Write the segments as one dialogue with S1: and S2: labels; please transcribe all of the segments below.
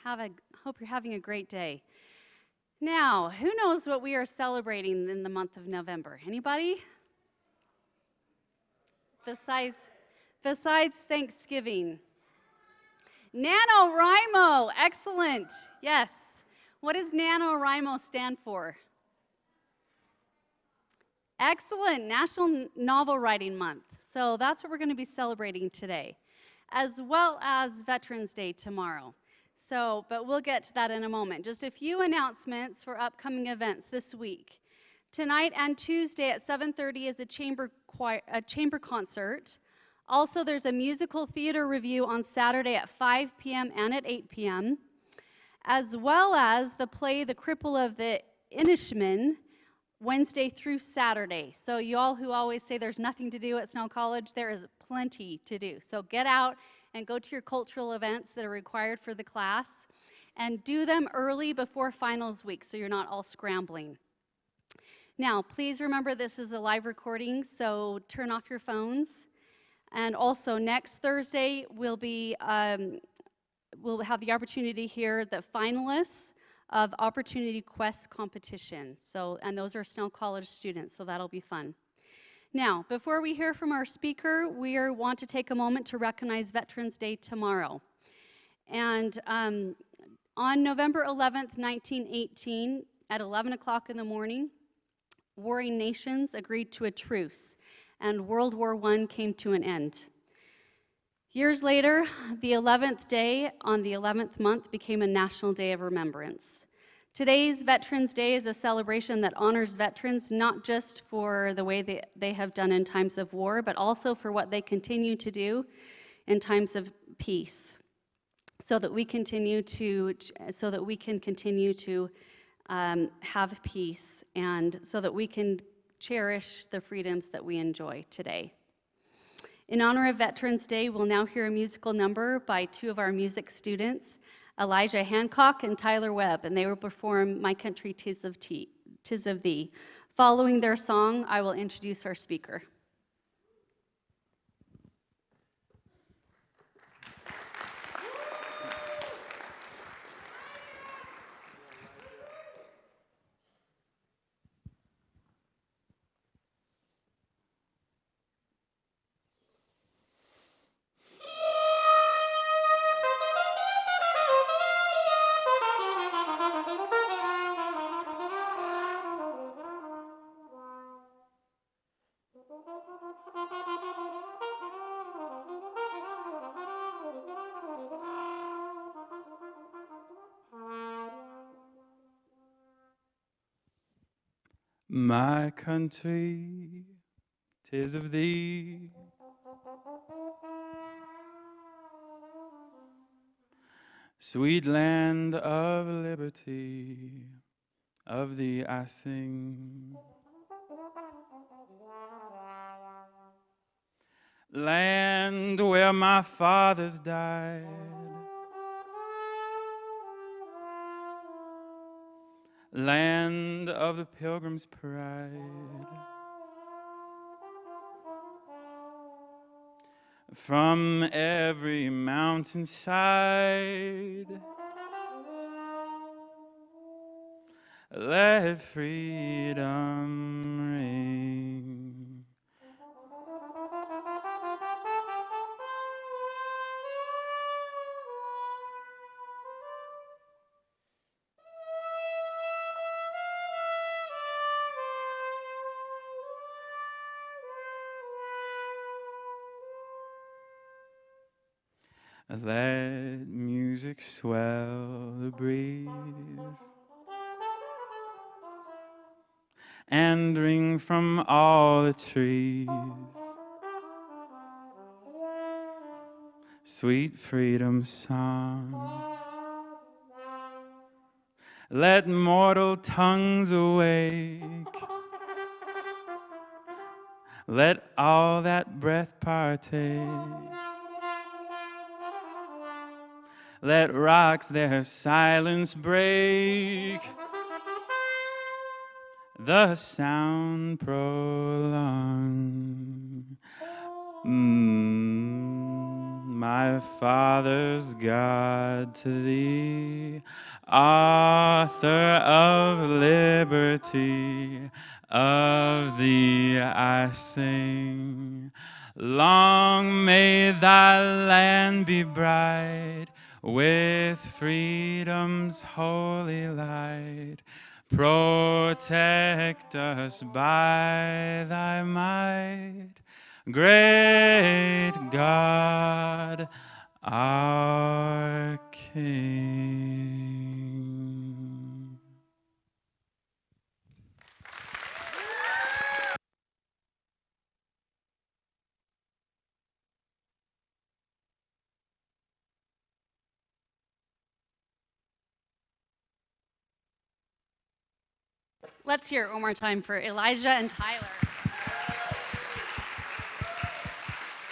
S1: Hope you're having a great day. Now, who knows what we are celebrating in the month of November? Anybody? Besides Thanksgiving. NaNoWriMo, excellent. Yes. What does NaNoWriMo stand for? Excellent, National Novel Writing Month. So that's what we're going to be celebrating today, as well as Veterans Day tomorrow. But we'll get to that in a moment. Just a few announcements for upcoming events this week. Tonight and Tuesday at 7:30 is a chamber concert. Also, there's a musical theater review on Saturday at 5 p.m. and at 8 p.m., as well as the play The Cripple of the Inishmin, Wednesday through Saturday. So you all who always say there's nothing to do at Snow College, there is plenty to do. So get out and go to your cultural events that are required for the class, and do them early before finals week so you're not all scrambling. Now, please remember this is a live recording, so turn off your phones. And also next Thursday we'll have the opportunity to hear the finalists of Opportunity Quest competition. And those are Snow College students, so that'll be fun. Now, before we hear from our speaker, we want to take a moment to recognize Veterans Day tomorrow. And on November 11th, 1918, at 11 o'clock in the morning, warring nations agreed to a truce, and World War I came to an end. Years later, the 11th day on the 11th month became a National Day of Remembrance. Today's Veterans Day is a celebration that honors veterans not just for the way they have done in times of war, but also for what they continue to do in times of peace, so that we can continue to have peace, and so that we can cherish the freedoms that we enjoy today. In honor of Veterans Day, we'll now hear a musical number by two of our music students, Elijah Hancock and Tyler Webb, and they will perform My Country 'Tis of Thee. Following their song, I will introduce our speaker.
S2: My country, 'tis of thee, sweet land of liberty, of thee I sing. Land where my fathers died, land of the Pilgrim's pride. From every mountainside, let freedom ring. Let music swell the breeze and ring from all the trees, sweet freedom song. Let mortal tongues awake, let all that breath partake. Let rocks their silence break, the sound prolong. my fathers, God, to thee, author of liberty, of thee I sing. Long may thy land be bright with freedom's holy light. Protect us by thy might, great God, our King.
S1: Let's hear it one more time for Elijah and Tyler.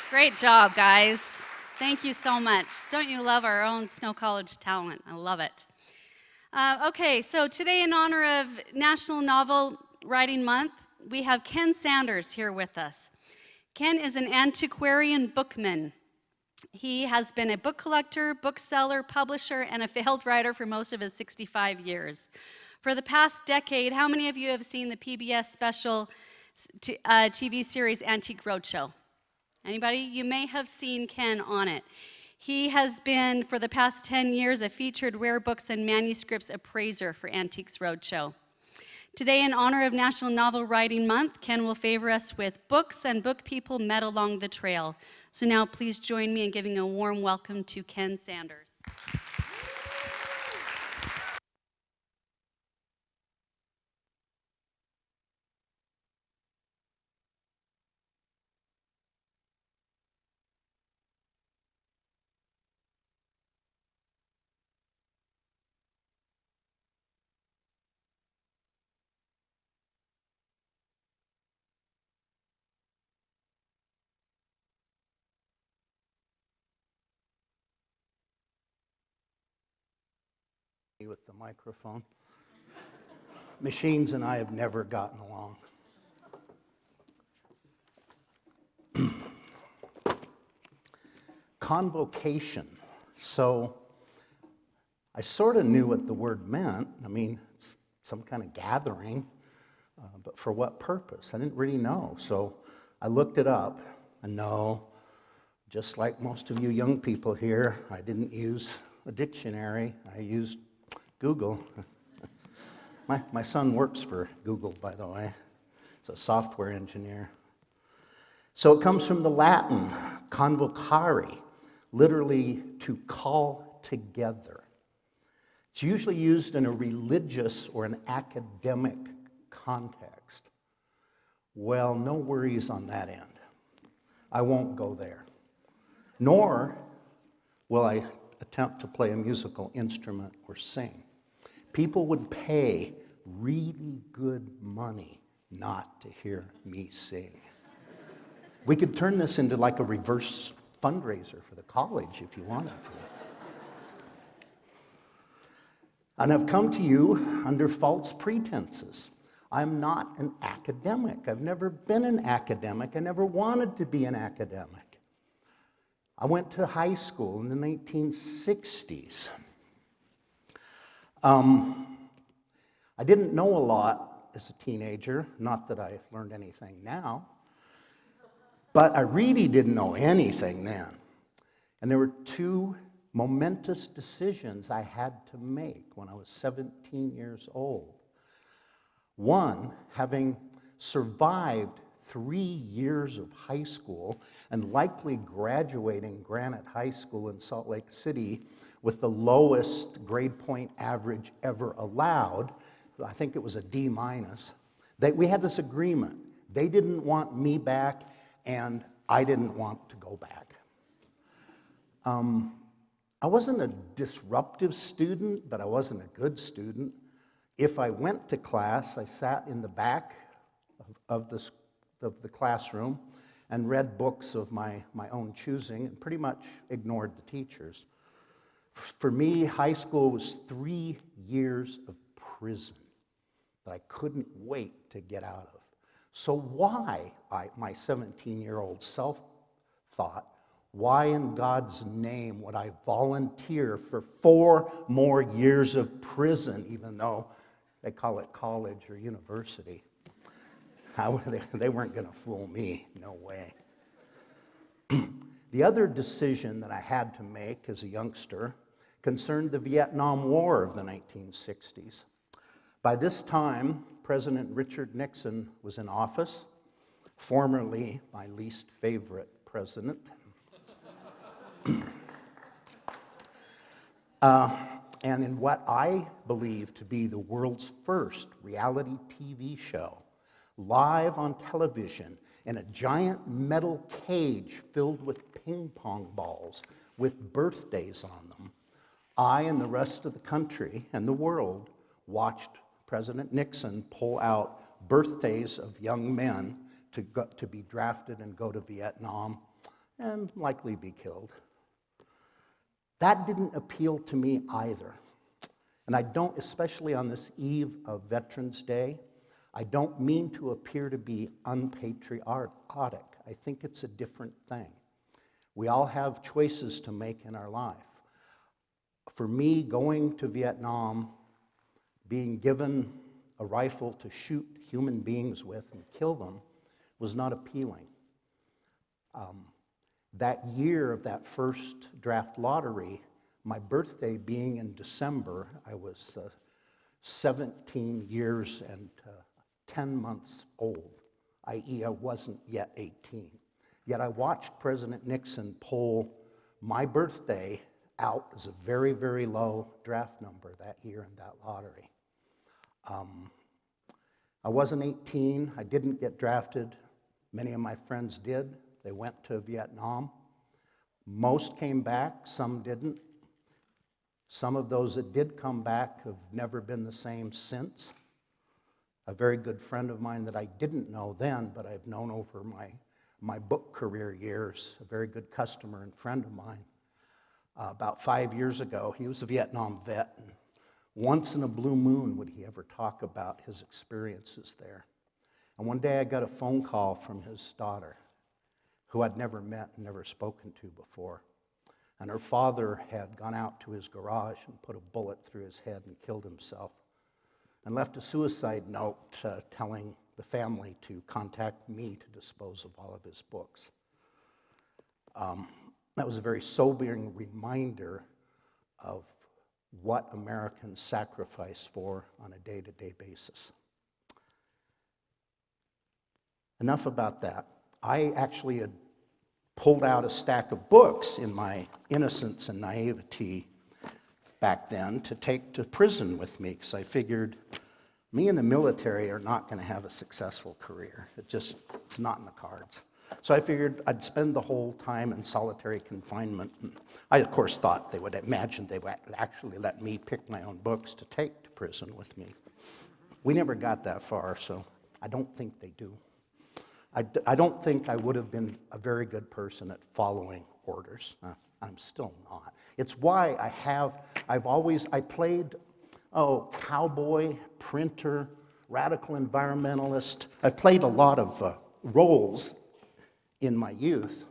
S1: Great job, guys. Thank you so much. Don't you love our own Snow College talent? I love it. Okay, so today in honor of National Novel Writing Month, we have Ken Sanders here with us. Ken is an antiquarian bookman. He has been a book collector, bookseller, publisher, and a failed writer for most of his 65 years. For the past decade, how many of you have seen the PBS special TV series Antique Roadshow? Anybody? You may have seen Ken on it. He has been, for the past 10 years, a featured rare books and manuscripts appraiser for Antiques Roadshow. Today, in honor of National Novel Writing Month, Ken will favor us with books and book people met along the trail. So now please join me in giving a warm welcome to Ken Sanders.
S3: With the microphone. Machines and I have never gotten along. Convocation. So I sort of knew what the word meant. I mean, it's some kind of gathering, but for what purpose? I didn't really know. So I looked it up, and no, just like most of you young people here, I didn't use a dictionary. I used Google. My son works for Google, by the way. He's a software engineer. So it comes from the Latin, convocare, literally to call together. It's usually used in a religious or an academic context. Well, no worries on that end. I won't go there. Nor will I attempt to play a musical instrument or sing. People would pay really good money not to hear me sing. We could turn this into like a reverse fundraiser for the college if you wanted to. And I've come to you under false pretenses. I'm not an academic. I've never been an academic. I never wanted to be an academic. I went to high school in the 1960s. I didn't know a lot as a teenager, not that I've learned anything now, but I really didn't know anything then. And there were two momentous decisions I had to make when I was 17 years old. One, having survived 3 years of high school and likely graduating Granite High School in Salt Lake City with the lowest grade point average ever allowed. I think it was a D-. We had this agreement. They didn't want me back, and I didn't want to go back. I wasn't a disruptive student, but I wasn't a good student. If I went to class, I sat in the back of the classroom and read books of my own choosing and pretty much ignored the teachers. For me, high school was 3 years of prison that I couldn't wait to get out of. So why, my 17-year-old self thought, Why in God's name would I volunteer for 4 more years of prison, even though they call it college or university? They weren't going to fool me, no way. The other decision that I had to make as a youngster concerned the Vietnam War of the 1960s. By this time, President Richard Nixon was in office, formerly my least favorite president. And in what I believe to be the world's first reality TV show, live on television in a giant metal cage filled with ping pong balls with birthdays on them, I and the rest of the country and the world watched President Nixon pull out birthdays of young men to be drafted and go to Vietnam and likely be killed. That didn't appeal to me either. And I don't, especially on this eve of Veterans Day, I don't mean to appear to be unpatriotic. I think it's a different thing. We all have choices to make in our life. For me, going to Vietnam, being given a rifle to shoot human beings with and kill them, was not appealing. That year of that first draft lottery, my birthday being in December, I was 17 years and 10 months old, i.e. I wasn't yet 18. Yet I watched President Nixon pull my birthday out as a very, very low draft number that year in that lottery. I wasn't 18. I didn't get drafted. Many of my friends did. They went to Vietnam. Most came back, some didn't. Some of those that did come back have never been the same since. A very good friend of mine that I didn't know then, but I've known over my book career years, a very good customer and friend of mine, about 5 years ago, he was a Vietnam vet, and once in a blue moon would he ever talk about his experiences there. And one day I got a phone call from his daughter, who I'd never met and never spoken to before. And her father had gone out to his garage and put a bullet through his head and killed himself, and left a suicide note telling the family to contact me to dispose of all of his books. That was a very sobering reminder of what Americans sacrifice for on a day-to-day basis. Enough about that. I actually had pulled out a stack of books in my innocence and naivety back then to take to prison with me, because I figured me and the military are not going to have a successful career. It's not in the cards. So I figured I'd spend the whole time in solitary confinement. And I, of course, thought they would actually let me pick my own books to take to prison with me. We never got that far, so I don't think they do. I don't think I would have been a very good person at following orders. I'm still not. It's why I played, cowboy, printer, radical environmentalist. I've played a lot of roles in my youth,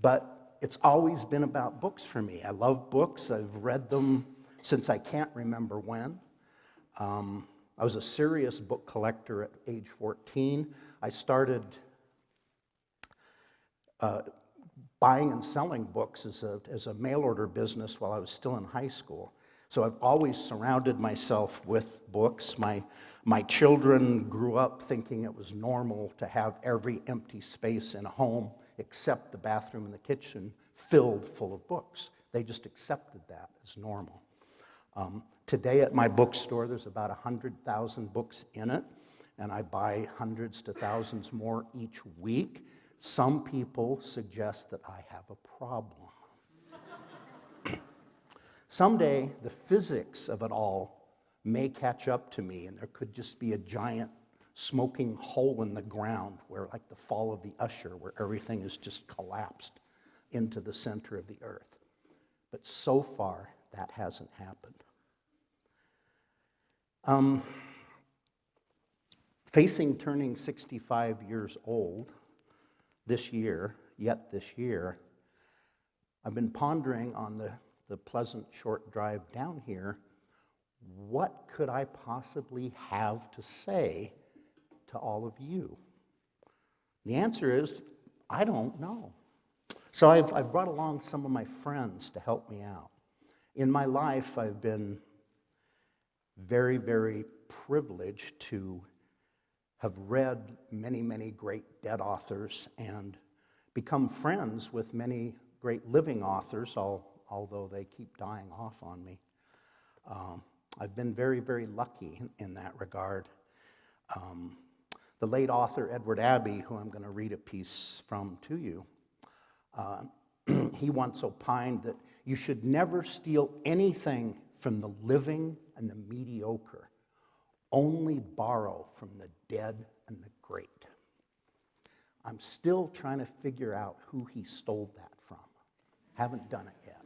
S3: but it's always been about books for me. I love books. I've read them since I can't remember when. I was a serious book collector at age 14. I started buying and selling books as a mail order business while I was still in high school. So I've always surrounded myself with books. My children grew up thinking it was normal to have every empty space in a home except the bathroom and the kitchen filled full of books. They just accepted that as normal. Today at my bookstore, there's about 100,000 books in it, and I buy hundreds to thousands more each week. Some people suggest that I have a problem. Someday, the physics of it all may catch up to me, and there could just be a giant smoking hole in the ground where, like the fall of the Usher, where everything is just collapsed into the center of the earth. But so far, that hasn't happened. Facing turning 65 years old this year, I've been pondering on the pleasant short drive down here, what could I possibly have to say to all of you? The answer is, I don't know. So I've brought along some of my friends to help me out. In my life, I've been very, very privileged to have read many, many great dead authors and become friends with many great living authors, although they keep dying off on me. I've been very, very lucky in that regard. The late author Edward Abbey, who I'm going to read a piece from to you, he once opined that you should never steal anything from the living and the mediocre, only borrow from the dead and the great. I'm still trying to figure out who he stole that from. Haven't done it yet.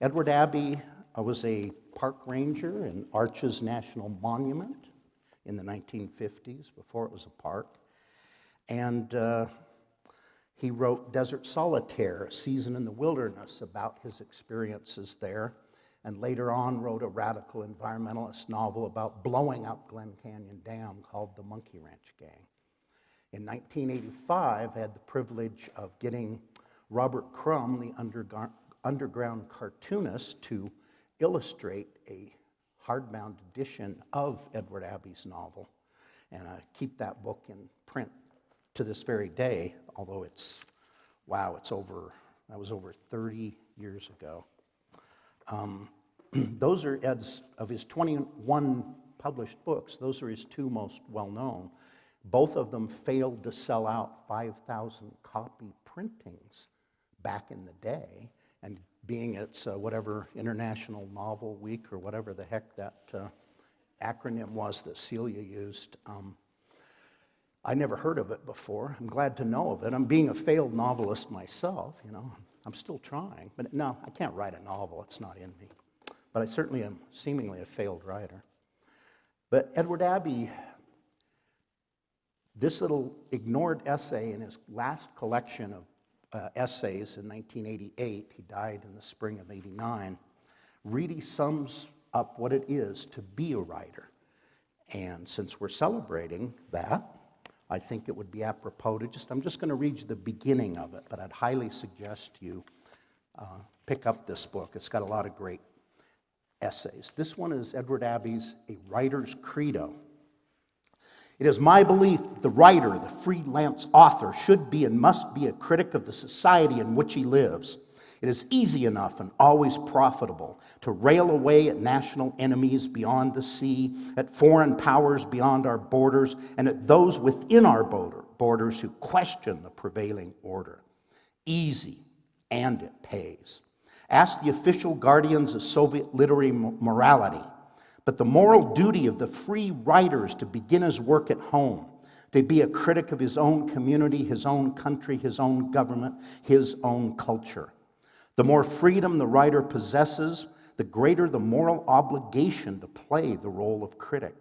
S3: Edward Abbey was a park ranger in Arches National Monument in the 1950s, before it was a park. And he wrote Desert Solitaire, A Season in the Wilderness, about his experiences there, and later on wrote a radical environmentalist novel about blowing up Glen Canyon Dam called The Monkey Ranch Gang. In 1985, I had the privilege of getting Robert Crumb, the underground cartoonist, to illustrate a hardbound edition of Edward Abbey's novel. And I keep that book in print to this very day, although that was over 30 years ago. Those are Ed's, of his 21 published books, those are his two most well-known. Both of them failed to sell out 5,000 copy printings back in the day, and being it's whatever International Novel Week or whatever the heck that acronym was that Celia used, I never heard of it before. I'm glad to know of it. I'm being a failed novelist myself, I'm still trying. But no, I can't write a novel. It's not in me. But I certainly am seemingly a failed writer. But Edward Abbey, this little ignored essay in his last collection of essays in 1988, he died in the spring of '89, really sums up what it is to be a writer. And since we're celebrating that, I think it would be apropos to I'm just going to read you the beginning of it, but I'd highly suggest you pick up this book. It's got a lot of great essays. This one is Edward Abbey's A Writer's Credo. It is my belief that the writer, the freelance author, should be and must be a critic of the society in which he lives. It is easy enough and always profitable to rail away at national enemies beyond the sea, at foreign powers beyond our borders, and at those within our borders who question the prevailing order. Easy, and it pays. Ask the official guardians of Soviet literary morality. But the moral duty of the free writer is to begin his work at home, to be a critic of his own community, his own country, his own government, his own culture. The more freedom the writer possesses, the greater the moral obligation to play the role of critic.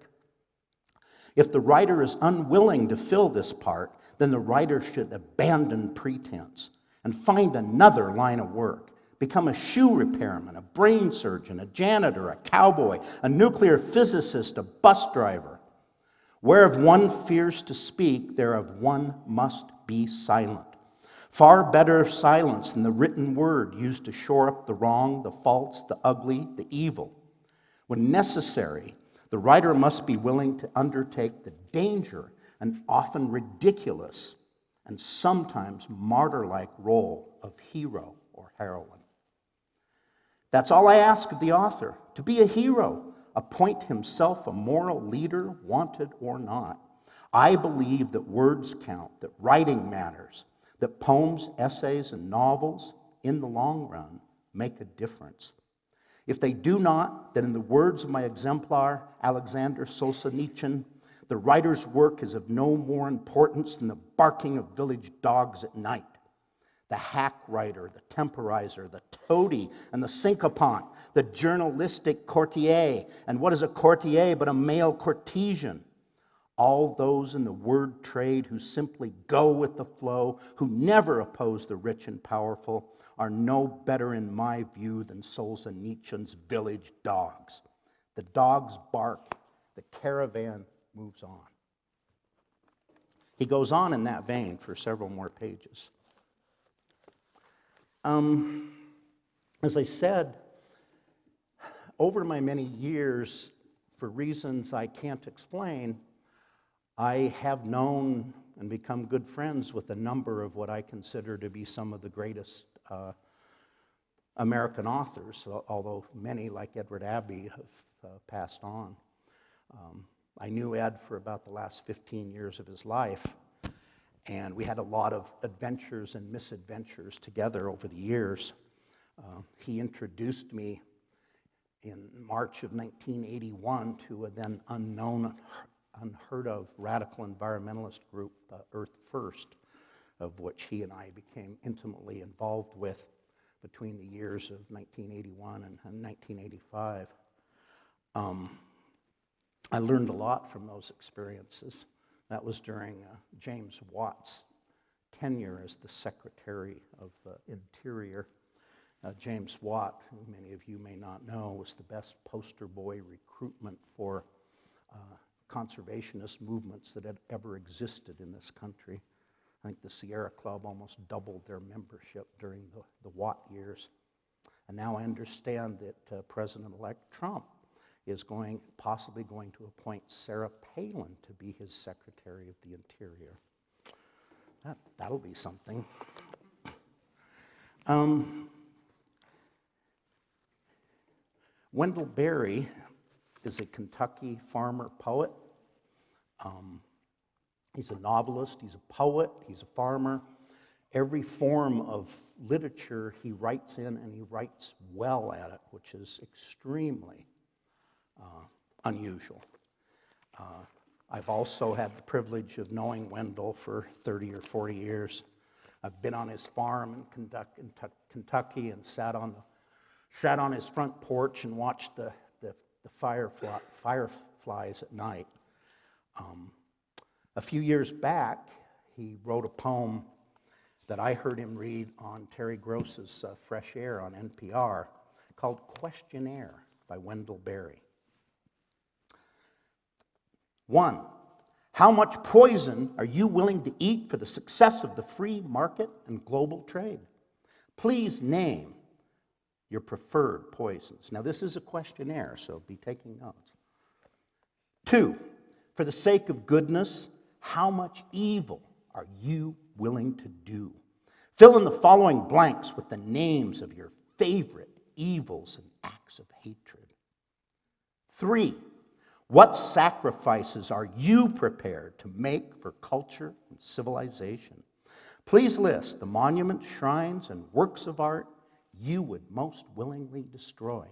S3: If the writer is unwilling to fill this part, then the writer should abandon pretense and find another line of work. Become a shoe repairman, a brain surgeon, a janitor, a cowboy, a nuclear physicist, a bus driver. Whereof one fears to speak, thereof one must be silent. Far better silence than the written word used to shore up the wrong, the false, the ugly, the evil. When necessary, the writer must be willing to undertake the danger and often ridiculous and sometimes martyr-like role of hero or heroine. That's all I ask of the author, to be a hero, appoint himself a moral leader, wanted or not. I believe that words count, that writing matters, that poems, essays, and novels, in the long run, make a difference. If they do not, then in the words of my exemplar, Alexander Solzhenitsyn, the writer's work is of no more importance than the barking of village dogs at night. The hack writer, the temporizer, the toady, and the sycophant, the journalistic courtier. And what is a courtier but a male courtesan? All those in the word trade who simply go with the flow, who never oppose the rich and powerful, are no better in my view than Solzhenitsyn's village dogs. The dogs bark, the caravan moves on. He goes on in that vein for several more pages. As I said, over my many years, for reasons I can't explain, I have known and become good friends with a number of what I consider to be some of the greatest American authors, although many, like Edward Abbey, have passed on. I knew Ed for about the last 15 years of his life, and we had a lot of adventures and misadventures together over the years. He introduced me in March of 1981 to a then unknown, unheard of radical environmentalist group, Earth First, of which he and I became intimately involved with between the years of 1981 and 1985. I learned a lot from those experiences. That was during James Watt's tenure as the Secretary of Interior. James Watt, who many of you may not know, was the best poster boy recruitment for conservationist movements that had ever existed in this country. I think the Sierra Club almost doubled their membership during the Watt years. And now I understand that President-elect Trump is possibly going to appoint Sarah Palin to be his Secretary of the Interior. That'll be something. Wendell Berry is a Kentucky farmer poet. He's a novelist, he's a poet, he's a farmer. Every form of literature he writes in, and he writes well at it, which is extremely unusual. I've also had the privilege of knowing Wendell for 30 or 40 years. I've been on his farm in Kentucky and sat on his front porch and watched the fireflies at night. A few years back, he wrote a poem that I heard him read on Terry Gross's Fresh Air on NPR called Questionnaire by Wendell Berry. 1, how much poison are you willing to eat for the success of the free market and global trade? Please name your preferred poisons. Now, this is a questionnaire, so be taking notes. 2, for the sake of goodness, how much evil are you willing to do? Fill in the following blanks with the names of your favorite evils and acts of hatred. 3, what sacrifices are you prepared to make for culture and civilization? Please list the monuments, shrines, and works of art you would most willingly destroy.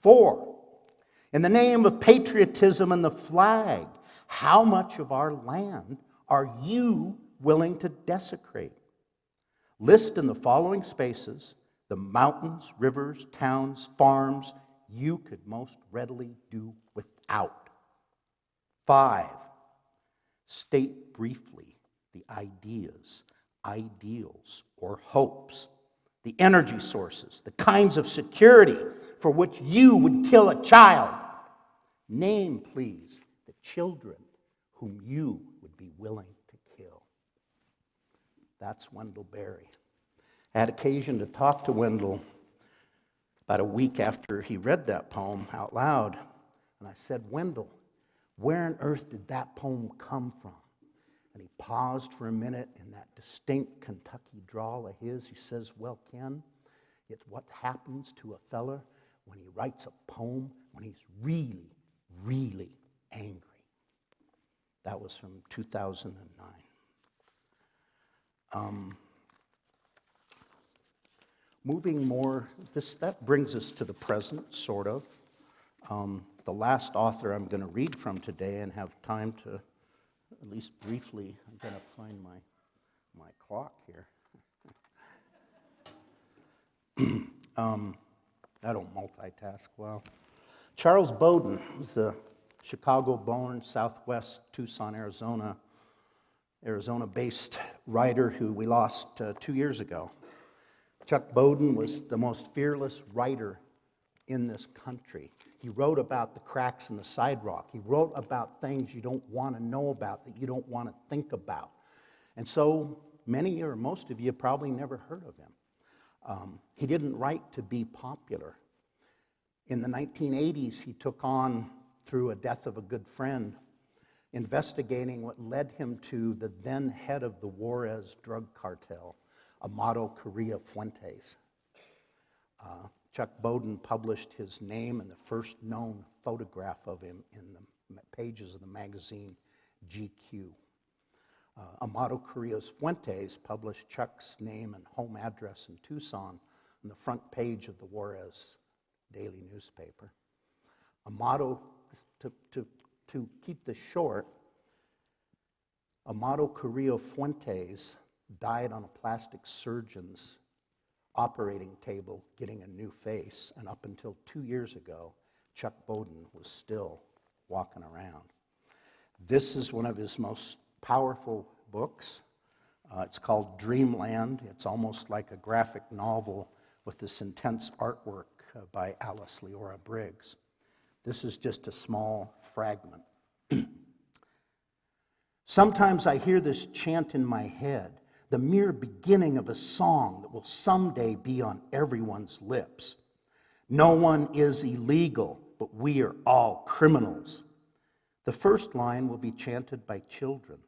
S3: 4, in the name of patriotism and the flag, how much of our land are you willing to desecrate? List in the following spaces the mountains, rivers, towns, farms you could most readily do without. 5, state briefly the ideas, ideals, or hopes, the energy sources, the kinds of security for which you would kill a child. Name, please, the children whom you would be willing to kill. That's Wendell Berry. I had occasion to talk to Wendell about a week after he read that poem out loud. And I said, Wendell, where on earth did that poem come from? And he paused for a minute in that distinct Kentucky drawl of his. He says, well, Ken, it's what happens to a fella when he writes a poem when he's really, really angry. That was from 2009. Moving more, that brings us to the present, sort of. The last author I'm going to read from today and have time to, at least briefly, I'm going to find my clock here. I don't multitask well. Charles Bowden was a Chicago-born, Southwest Tucson, Arizona-based writer who we lost 2 years ago. Chuck Bowden was the most fearless writer in this country. He wrote about the cracks in the sidewalk. He wrote about things you don't want to know about, that you don't want to think about. And so many or most of you probably never heard of him. He didn't write to be popular. In the 1980s, he took on, through a death of a good friend, investigating what led him to the then head of the Juarez drug cartel, Amado Correa Fuentes. Chuck Bowden published his name and the first known photograph of him in the pages of the magazine GQ. Amado Correa Fuentes published Chuck's name and home address in Tucson on the front page of the Juarez daily newspaper. Amado, to keep this short, Amado Correa Fuentes died on a plastic surgeon's operating table getting a new face, and up until 2 years ago, Chuck Bowden was still walking around. This is one of his most powerful books. It's called Dreamland. It's almost like a graphic novel with this intense artwork by Alice Leora Briggs. This is just a small fragment. Sometimes I hear this chant in my head, the mere beginning of a song that will someday be on everyone's lips. No one is illegal, but we are all criminals. The first line will be chanted by children,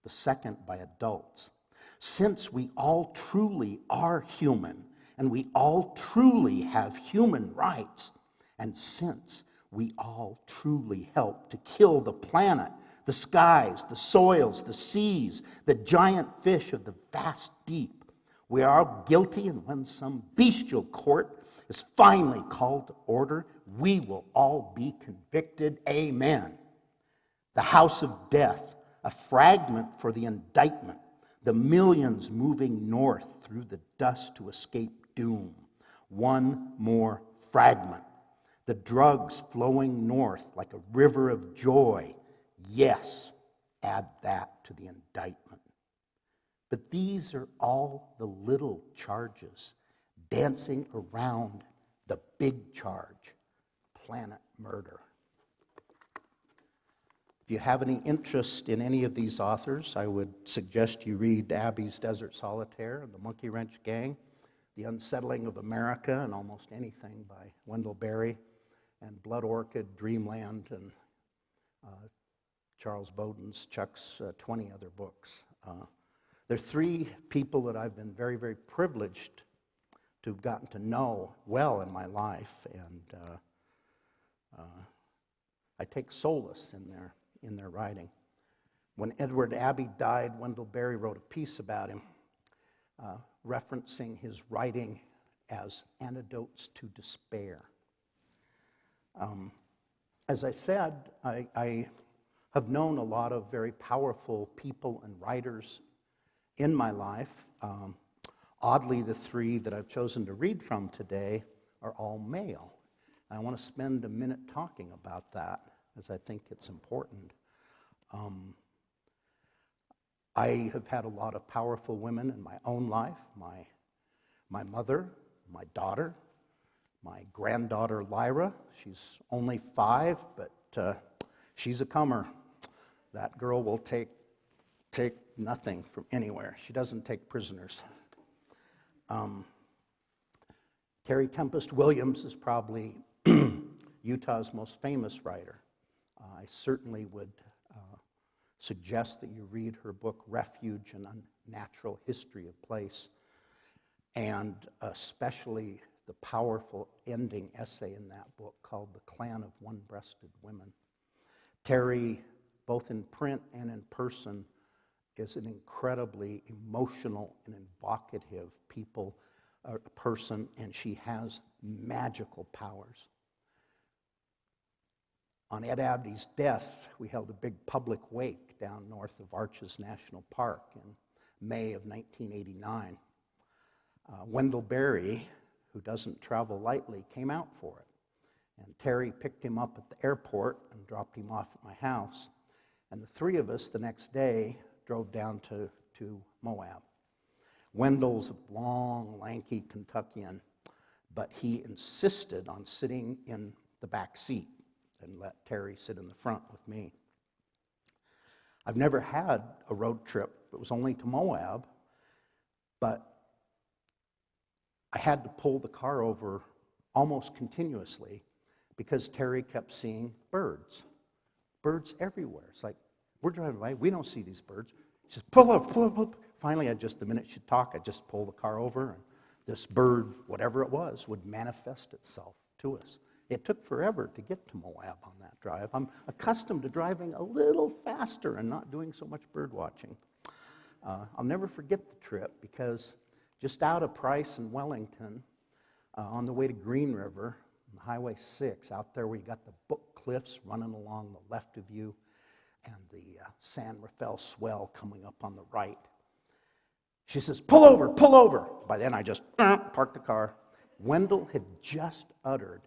S3: the second by adults. Since we all truly are human, and we all truly have human rights, and since we all truly help to kill the planet, the skies, the soils, the seas, the giant fish of the vast deep, we are all guilty, and when some bestial court is finally called to order, we will all be convicted. Amen. The house of death, a fragment for the indictment, the millions moving north through the dust to escape doom. One more fragment. The drugs flowing north like a river of joy. Yes, add that to the indictment. But these are all the little charges dancing around the big charge, planet murder. If you have any interest in any of these authors, I would suggest you read Abbey's Desert Solitaire, The Monkey Wrench Gang, The Unsettling of America, and Almost Anything by Wendell Berry, and Blood Orchid, Dreamland, and Charles Bowden's, Chuck's 20 other books. There are three people that I've been very, very privileged to have gotten to know well in my life, and I take solace in their writing. When Edward Abbey died, Wendell Berry wrote a piece about him, referencing his writing as antidotes to despair. As I said, I have known a lot of very powerful people and writers in my life. Oddly, the three that I've chosen to read from today are all male. And I want to spend a minute talking about that, as I think it's important. I have had a lot of powerful women in my own life. My mother, my daughter, my granddaughter Lyra. She's only 5, but she's a comer. That girl will take nothing from anywhere. She doesn't take prisoners. Terry Tempest Williams is probably Utah's most famous writer. I certainly would suggest that you read her book, Refuge, An Unnatural History of Place, and especially the powerful ending essay in that book called The Clan of One-Breasted Women. Terry, both in print and in person, is an incredibly emotional and evocative person, and she has magical powers. On Ed Abbey's death, we held a big public wake down north of Arches National Park in May of 1989. Wendell Berry, who doesn't travel lightly, came out for it. And Terry picked him up at the airport and dropped him off at my house. And the three of us the next day drove down to Moab. Wendell's a long, lanky Kentuckian, but he insisted on sitting in the back seat and let Terry sit in the front with me. I've never had a road trip. It was only to Moab, but I had to pull the car over almost continuously because Terry kept seeing birds. Birds everywhere. It's like, we're driving by, we don't see these birds. She says, pull over, pull over, pull over. Finally, the minute she'd talk, I'd just pull the car over, and this bird, whatever it was, would manifest itself to us. It took forever to get to Moab on that drive. I'm accustomed to driving a little faster and not doing so much bird watching. I'll never forget the trip because just out of Price and Wellington, on the way to Green River, on Highway 6, out there where you got the Book Cliffs running along the left of you and the San Rafael swell coming up on the right. She says, pull over, pull over. By then I just parked the car. Wendell had just uttered,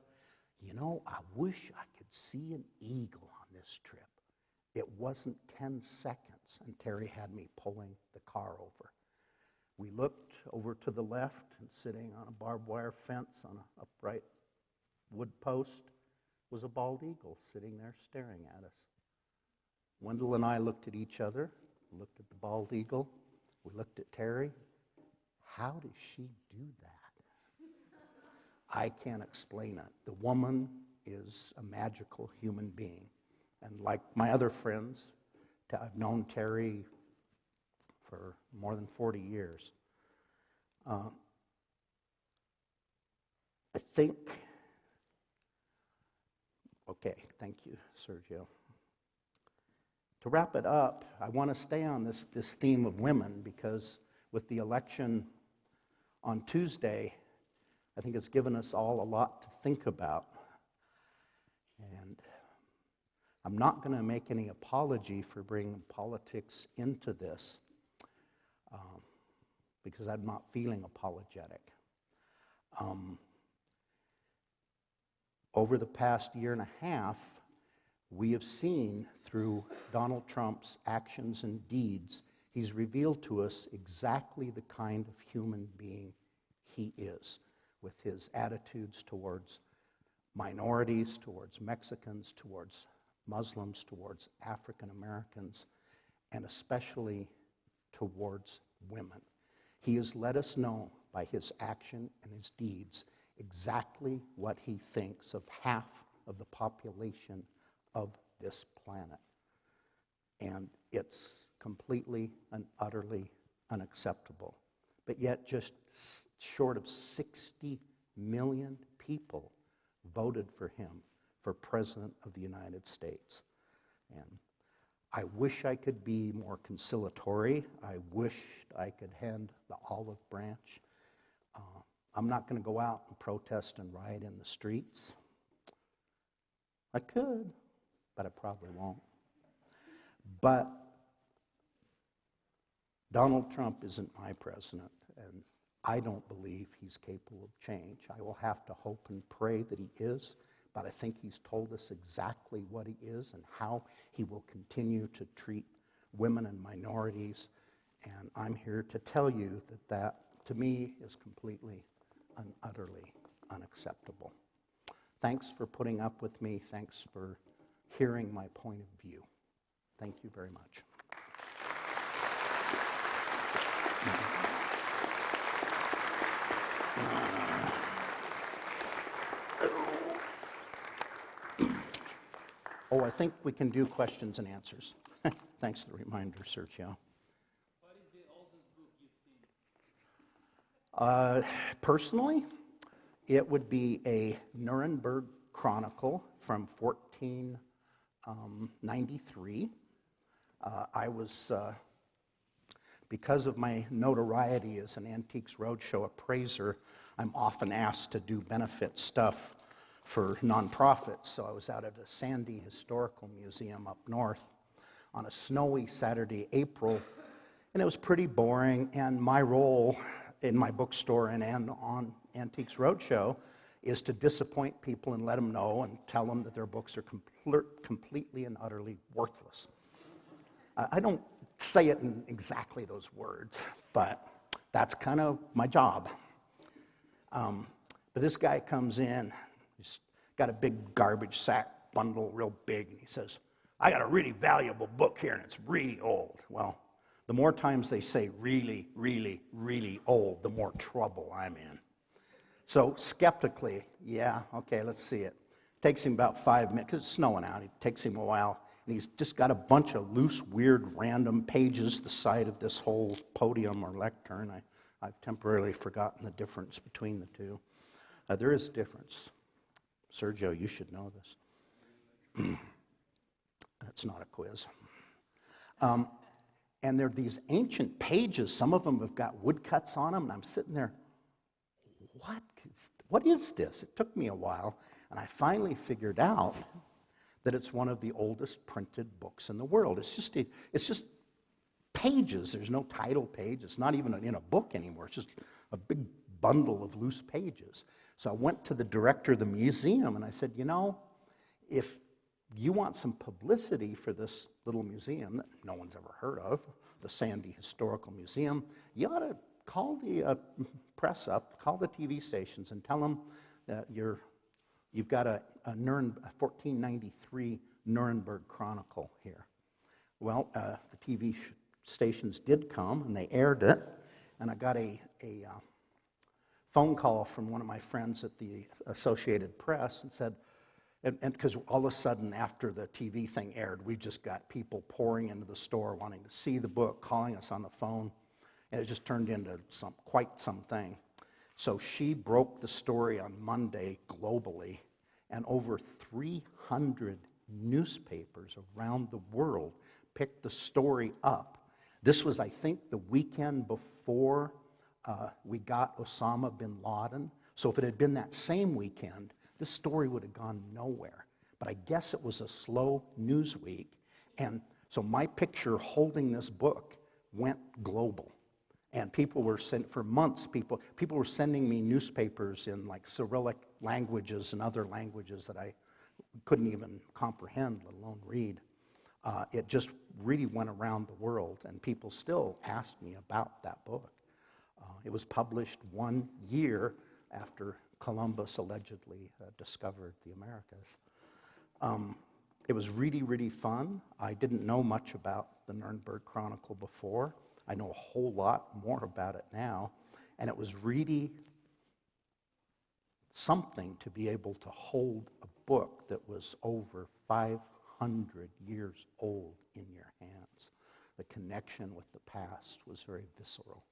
S3: you know, I wish I could see an eagle on this trip. It wasn't 10 seconds, and Terry had me pulling the car over. We looked over to the left, and sitting on a barbed wire fence on an upright wood post was a bald eagle sitting there staring at us. Wendell and I looked at each other, looked at the bald eagle. We looked at Terry. How does she do that? I can't explain it. The woman is a magical human being. And like my other friends, I've known Terry for more than 40 years. I think, okay, thank you, Sergio. To wrap it up, I want to stay on this theme of women because with the election on Tuesday, I think it's given us all a lot to think about. And I'm not going to make any apology for bringing politics into this because I'm not feeling apologetic. Over the past year and a half, we have seen through Donald Trump's actions and deeds, he's revealed to us exactly the kind of human being he is, with his attitudes towards minorities, towards Mexicans, towards Muslims, towards African Americans, and especially towards women. He has let us know by his action and his deeds exactly what he thinks of half of the population of this planet. And it's completely and utterly unacceptable. But yet just short of 60 million people voted for him for President of the United States. And I wish I could be more conciliatory. I wish I could hand the olive branch. I'm not going to go out and protest and riot in the streets. I could, but I probably won't. But Donald Trump isn't my president, and I don't believe he's capable of change. I will have to hope and pray that he is, but I think he's told us exactly what he is and how he will continue to treat women and minorities. And I'm here to tell you that that, to me, is completely and utterly unacceptable. Thanks for putting up with me. Thanks for hearing my point of view. Thank you very much. Oh, I think we can do questions and answers. Thanks for the reminder, Sergio.
S4: What is the oldest book you've seen?
S3: Personally, it would be a Nuremberg Chronicle from 1493. I was, because of my notoriety as an Antiques Roadshow appraiser, I'm often asked to do benefit stuff for nonprofits. So I was out at a Sandy Historical Museum up north on a snowy Saturday, April, and it was pretty boring. And my role in my bookstore and on Antiques Roadshow is to disappoint people and let them know and tell them that their books are completely and utterly worthless. I don't say it in exactly those words, but that's kind of my job. But this guy comes in, he's got a big garbage sack bundle, real big, and he says, I got a really valuable book here, and it's really old. Well, the more times they say really, really, really old, the more trouble I'm in. So skeptically, yeah, okay, let's see it. Takes him about 5 minutes, because it's snowing out. It takes him a while, and he's just got a bunch of loose, weird, random pages the side of this whole podium or lectern. I've temporarily forgotten the difference between the two. There is a difference. Sergio, you should know this. That's not a quiz. And they're these ancient pages. Some of them have got woodcuts on them, and I'm sitting there, what is this? It took me a while, and I finally figured out that it's one of the oldest printed books in the world. It's just pages. There's no title page. It's not even in a book anymore. It's just a big bundle of loose pages. So I went to the director of the museum, and I said, you know, if you want some publicity for this little museum that no one's ever heard of, the Sandy Historical Museum, you ought to call the press up, call the TV stations, and tell them that you've got a 1493 Nuremberg Chronicle here. Well, the TV stations did come, and they aired it, and I got a phone call from one of my friends at the Associated Press and said, and because all of a sudden after the TV thing aired, we just got people pouring into the store wanting to see the book, calling us on the phone, and it just turned into quite something. So she broke the story on Monday globally, and over 300 newspapers around the world picked the story up. This was, I think, the weekend before we got Osama bin Laden. So if it had been that same weekend, this story would have gone nowhere. But I guess it was a slow news week. And so my picture holding this book went global. And people were for months, people were sending me newspapers in like Cyrillic languages and other languages that I couldn't even comprehend, let alone read. It just really went around the world, and people still ask me about that book. It was published 1 year after Columbus allegedly discovered the Americas. It was really, really fun. I didn't know much about the Nuremberg Chronicle before. I know a whole lot more about it now. And it was really something to be able to hold a book that was over 500 years old in your hands. The connection with the past was very visceral.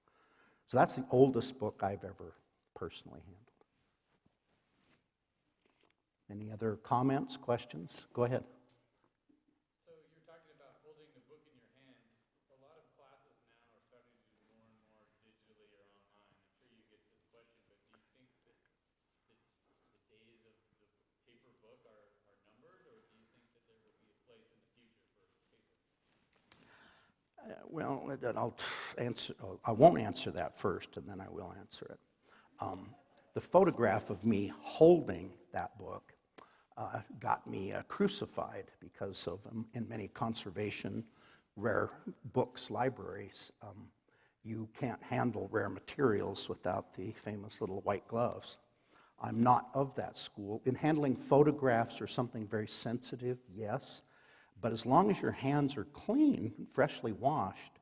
S3: So that's the oldest book I've ever personally handled. Any other comments, questions? Go ahead.
S2: So you're talking about holding the book in your hands. A lot of classes now are starting to do more and more digitally or online. I'm sure you get this question, but do you think that the days of the paper book are numbered, or do you think that there will be a place in the future for paper?
S3: Well, I won't answer that first, and then I will answer it. The photograph of me holding that book got me crucified because of, in many conservation rare books libraries, you can't handle rare materials without the famous little white gloves. I'm not of that school. In handling photographs or something very sensitive, yes, but as long as your hands are clean, freshly washed,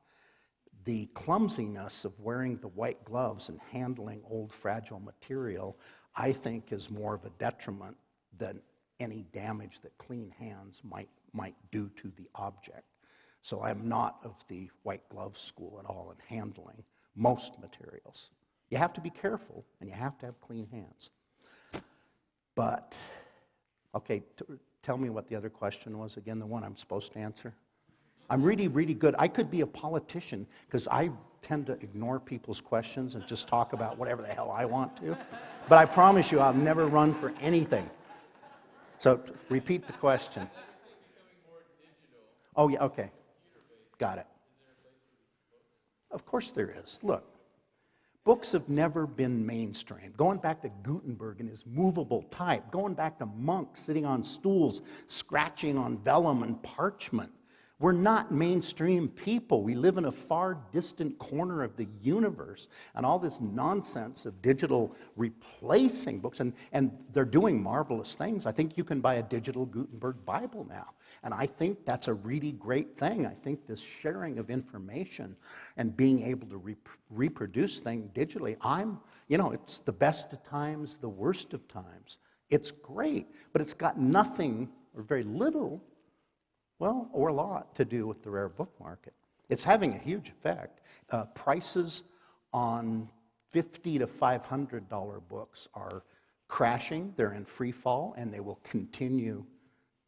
S3: the clumsiness of wearing the white gloves and handling old fragile material, I think, is more of a detriment than any damage that clean hands might do to the object. So I'm not of the white glove school at all in handling most materials. You have to be careful, and you have to have clean hands. But, okay, tell me what the other question was again, the one I'm supposed to answer. I'm really, really good. I could be a politician because I tend to ignore people's questions and just talk about whatever the hell I want to. But I promise you I'll never run for anything. So repeat the question. Oh, yeah, okay. Got it. Of course there is. Look, Books have never been mainstream. Going back to Gutenberg and his movable type, going back to monks sitting on stools, scratching on vellum and parchment. We're not mainstream people. We live in a far distant corner of the universe. And all this nonsense of digital replacing books, and they're doing marvelous things. I think you can buy a digital Gutenberg Bible now. And I think that's a really great thing. I think this sharing of information and being able to reproduce things digitally, it's the best of times, the worst of times. It's great, but it's got nothing or very little, or a lot to do with the rare book market. It's having a huge effect. Prices on $50 to $500 books are crashing. They're in free fall, and they will continue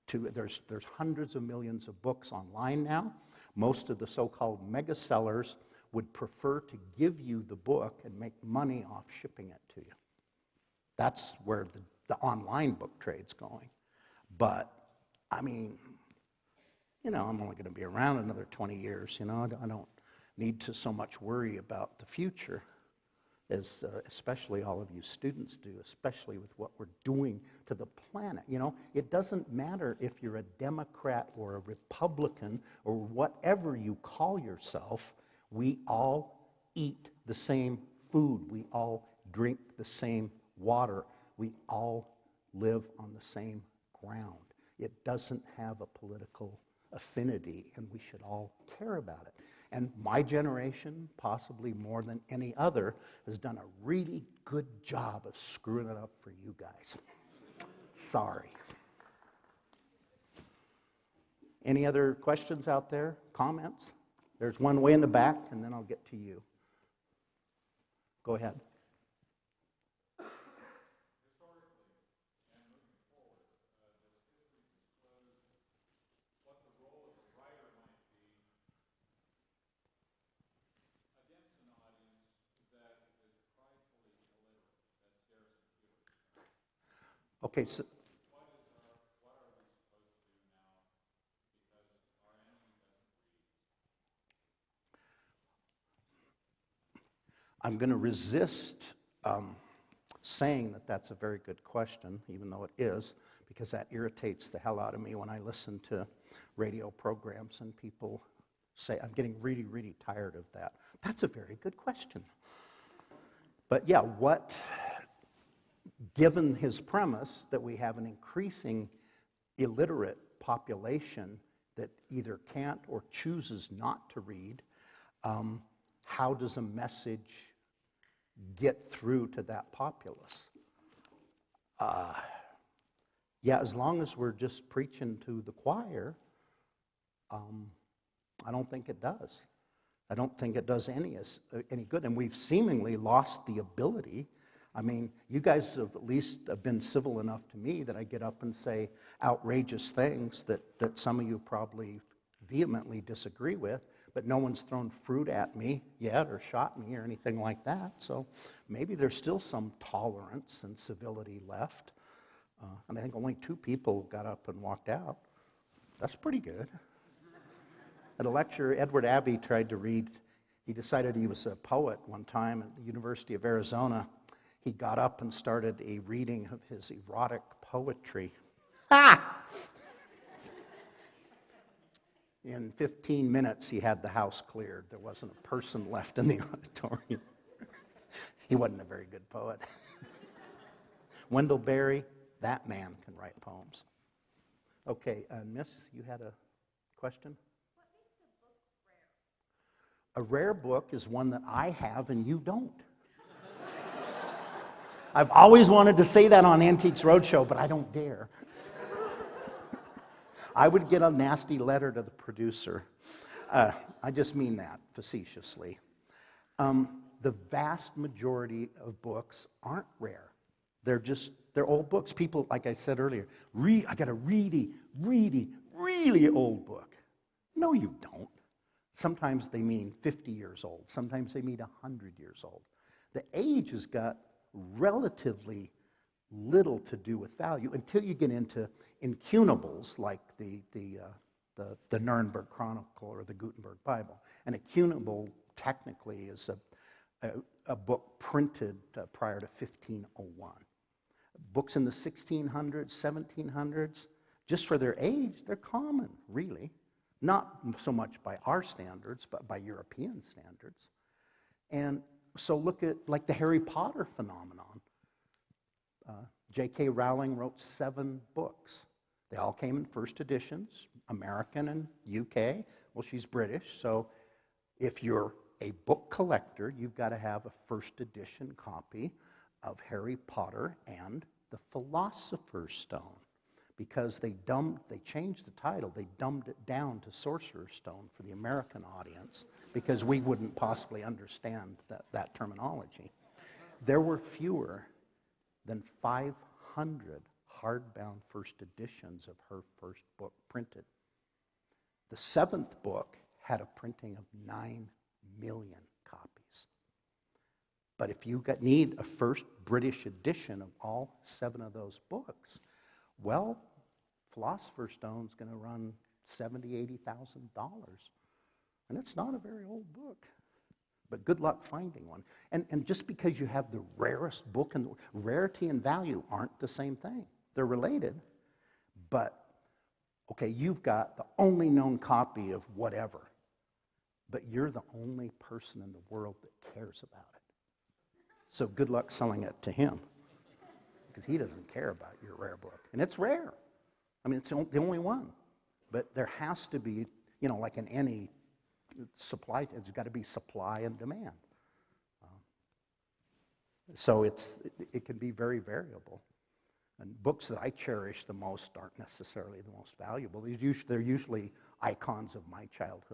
S3: to. There's hundreds of millions of books online now. Most of the so-called mega sellers would prefer to give you the book and make money off shipping it to you. That's where the online book trade's going. But, I'm only going to be around another 20 years. I don't need to so much worry about the future as especially all of you students do, especially with what we're doing to the planet. It doesn't matter if you're a Democrat or a Republican or whatever you call yourself. We all eat the same food. We all drink the same water. We all live on the same ground. It doesn't have a political affinity, and we should all care about it. And my generation, possibly more than any other, has done a really good job of screwing it up for you guys. Sorry. Any other questions out there? Comments? There's one way in the back, and then I'll get to you. Go ahead. Okay, so
S2: What are we supposed to do now because our enemy doesn't read?
S3: I'm going to resist saying that that's a very good question, even though it is, because that irritates the hell out of me when I listen to radio programs and people say, I'm getting really, really tired of that. That's a very good question. But yeah, given his premise that we have an increasing illiterate population that either can't or chooses not to read, how does a message get through to that populace? As long as we're just preaching to the choir, I don't think it does. I don't think it does any good. And we've seemingly lost the ability. You guys have at least been civil enough to me that I get up and say outrageous things that some of you probably vehemently disagree with, but no one's thrown fruit at me yet or shot me or anything like that. So maybe there's still some tolerance and civility left. And I think only 2 people got up and walked out. That's pretty good. At a lecture, Edward Abbey tried to read. He decided he was a poet one time at the University of Arizona. He got up and started a reading of his erotic poetry. In 15 minutes, he had the house cleared. There wasn't a person left in the auditorium. He wasn't a very good poet. Wendell Berry, that man can write poems. Okay, Miss, you had a question?
S1: What makes a book rare?
S3: A rare book is one that I have and you don't. I've always wanted to say that on Antiques Roadshow, but I don't dare. I would get a nasty letter to the producer. I just mean that facetiously. The vast majority of books aren't rare. They're old books. People, like I said earlier, I got a really, really, really old book. No, you don't. Sometimes they mean 50 years old. Sometimes they mean 100 years old. The age has got relatively little to do with value until you get into incunables like the Nuremberg Chronicle or the Gutenberg Bible. An incunable technically is a book printed prior to 1501. Books in the 1600s, 1700s, just for their age, they're common, really. Not so much by our standards, but by European standards. And so look at like the Harry Potter phenomenon. J.K. Rowling wrote 7 books. They all came in first editions, American and UK. Well, she's British, so if you're a book collector, you've got to have a first edition copy of Harry Potter and the Philosopher's Stone, because they changed the title, they dumbed it down to Sorcerer's Stone for the American audience, because we wouldn't possibly understand that terminology. There were fewer than 500 hardbound first editions of her first book printed. The 7th book had a printing of 9 million copies. But if you need a first British edition of all 7 of those books, well, Philosopher's Stone's going to run $70,000, $80,000. And it's not a very old book. But good luck finding one. And just because you have the rarest book, and rarity and value aren't the same thing. They're related, but, okay, you've got the only known copy of whatever, but you're the only person in the world that cares about it. So good luck selling it to him, because he doesn't care about your rare book. And it's rare. I mean, it's the only one. But there has to be, like in any supply, there's got to be supply and demand. So it can be very variable. And books that I cherish the most aren't necessarily the most valuable. They're usually icons of my childhood.